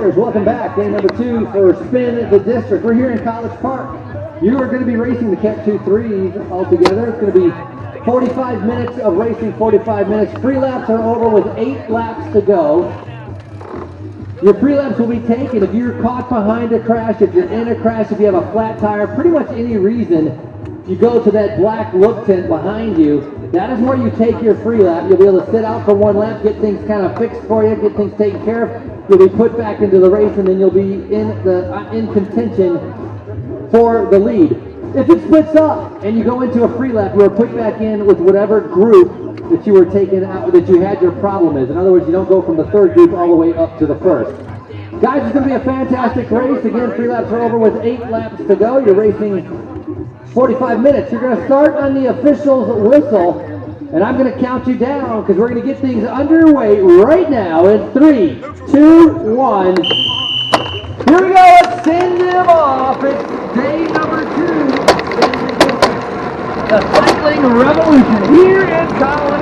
riders, welcome back. Day number 2 for Spin the District. We're here in College Park. You are going to be racing the Cat 2-3s all together. It's going to be 45 minutes of racing, 45 minutes. Pre-laps are over with 8 laps to go. Your pre-laps will be taken if you're caught behind a crash, if you're in a crash, if you have a flat tire, pretty much any reason. You go to that black look tent behind you. That is where you take your free lap. You'll be able to sit out for 1 lap, get things kind of fixed for you, get things taken care of. You'll be put back into the race, and then you'll be in contention for the lead. If it splits up and you go into a free lap, you are put back in with whatever group that you were taken out, that you had your problem is. In other words, you don't go from the third group all the way up to the first. Guys, it's going to be a fantastic race. Again, free laps are over with 8 laps to go. You're racing 45 minutes. You're going to start on the official's whistle, and I'm going to count you down because we're going to get things underway right now in 3, 2, 1. Here we go. Let's send them off. It's day number 2. The cycling revolution here in College